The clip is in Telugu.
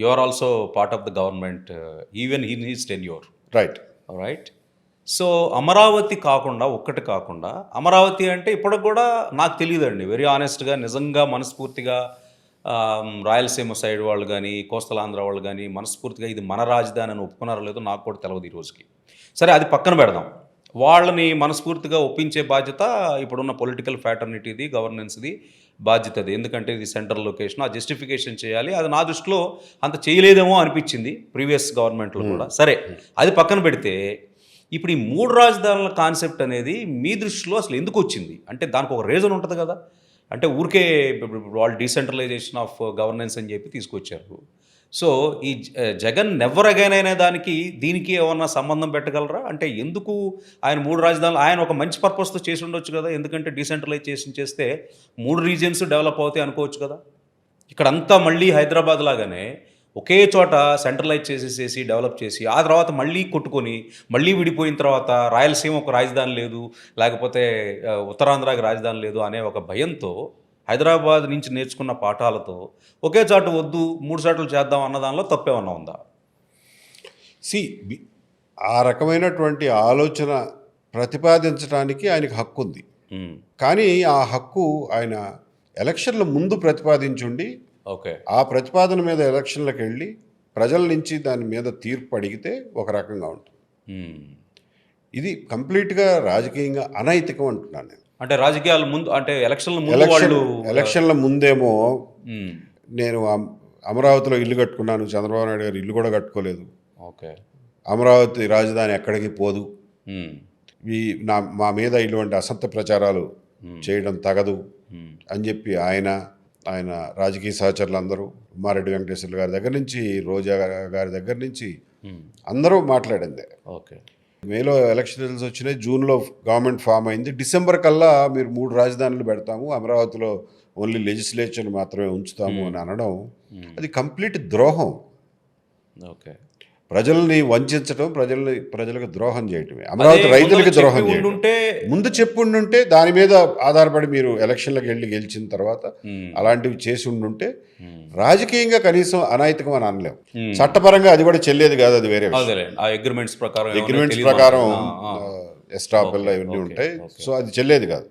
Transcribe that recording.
You are also part of the government even in his tenure. Right. Right. So Amaravati కాకుండా ఒక్కటి కాకుండా అమరావతి అంటే ఇప్పటికి కూడా నాకు తెలియదండి వెరీ ఆనెస్ట్గా నిజంగా మనస్ఫూర్తిగా రాయలసీమ సైడ్ వాళ్ళు కానీ కోస్తలాంధ్ర వాళ్ళు కానీ మనస్ఫూర్తిగా ఇది మన రాజధాని అని ఒప్పుకున్నారో లేదో నాకు కూడా తెలియదు ఈ రోజుకి. సరే అది పక్కన పెడదాం. వాళ్ళని మనస్ఫూర్తిగా ఒప్పించే బాధ్యత ఇప్పుడున్న పొలిటికల్ ఫ్యాటర్నిటీది గవర్నెన్స్ది బాధ్యత అది. ఎందుకంటే ఇది సెంట్రల్ లొకేషన్, ఆ జస్టిఫికేషన్ చేయాలి. అది నా దృష్టిలో అంత చేయలేదేమో అనిపించింది ప్రీవియస్ గవర్నమెంట్లో కూడా. సరే అది పక్కన పెడితే ఇప్పుడు ఈ 3 రాజధానుల కాన్సెప్ట్ అనేది మీ దృష్టిలో అసలు ఎందుకు వచ్చింది? అంటే దానికి ఒక రీజన్ ఉంటుంది కదా. అంటే ఊరికే వాళ్ళు డీసెంట్రలైజేషన్ ఆఫ్ గవర్నెన్స్ అని చెప్పి తీసుకొచ్చారు. సో ఈ జగన్ నెవర్ అగైన్ అనే దానికి దీనికి ఏమన్నా సంబంధం పెట్టగలరా? అంటే ఎందుకు ఆయన 3 రాజధానులు ఆయన ఒక మంచి పర్పస్తో చేసి ఉండొచ్చు కదా. ఎందుకంటే డీసెంట్రలైజేషన్ చేస్తే 3 రీజియన్స్ డెవలప్ అవుతాయి అనుకోవచ్చు కదా. ఇక్కడంతా మళ్ళీ హైదరాబాద్ లాగానే ఒకే చోట సెంట్రలైజ్ చేసేసేసి డెవలప్ చేసి ఆ తర్వాత మళ్ళీ కొట్టుకొని మళ్ళీ విడిపోయిన తర్వాత రాయలసీమ ఒక రాజధాని లేదు, లేకపోతే ఉత్తరాంధ్రకి రాజధాని లేదు అనే ఒక భయంతో హైదరాబాద్ నుంచి నేర్చుకున్న పాఠాలతో ఒకే చాటు వద్దు 3 చాట్లు చేద్దాం అన్న దానిలో తప్పేమన్నా ఉందా? సి ఆ రకమైనటువంటి ఆలోచన ప్రతిపాదించడానికి ఆయనకు హక్కు ఉంది. కానీ ఆ హక్కు ఆయన ఎలక్షన్ల ముందు ప్రతిపాదించుండి ఓకే ఆ ప్రతిపాదన మీద ఎలక్షన్లకు వెళ్ళి ప్రజల నుంచి దాని మీద తీర్పు అడిగితే ఒక రకంగా ఉంటుంది. ఇది కంప్లీట్గా రాజకీయంగా అనైతికం అంటున్నాను నేను. అంటే రాజకీయాల ముందు అంటే ఎలక్షన్ల ముందేమో నేను అమరావతిలో ఇల్లు కట్టుకున్నాను, చంద్రబాబు నాయుడు గారు ఇల్లు కూడా కట్టుకోలేదు, ఓకే అమరావతి రాజధాని ఎక్కడికి పోదు, మా మీద ఇటువంటి అసత్య ప్రచారాలు చేయడం తగదు అని చెప్పి ఆయన రాజకీయ సహచరులు అందరూ ఉమ్మారెడ్డి వెంకటేశ్వర్లు గారి దగ్గర నుంచి రోజా గారి దగ్గర నుంచి అందరూ మాట్లాడిందే. ఓకే మేలో ఎలక్షన్ రిజల్ట్స్ వచ్చినాయి, జూన్లో గవర్నమెంట్ ఫామ్ అయింది, డిసెంబర్ కల్లా మీరు 3 రాజధానులు పెడతాము, అమరావతిలో ఓన్లీ లెజిస్లేచర్ మాత్రమే ఉంచుతాము అని అనడం అది కంప్లీట్ ద్రోహం. ఓకే ప్రజల్ని వంచడం, ప్రజలకు ద్రోహం చేయటమే, అమరావతి రైతులకి ద్రోహం చేయడం. ముందు చెప్పుండుంటే దాని మీద ఆధారపడి మీరు ఎలక్షన్లకు వెళ్ళి గెలిచిన తర్వాత అలాంటివి చేసి ఉండుంటే రాజకీయంగా కనీసం అనైతికం అని అనలేము. చట్టపరంగా అది కూడా చెల్లేది కాదు, అది వేరే అగ్రిమెంట్స్ ప్రకారం ఎస్టాపెల్ ఇవన్నీ ఉంటాయి. సో అది చెల్లేది కాదు.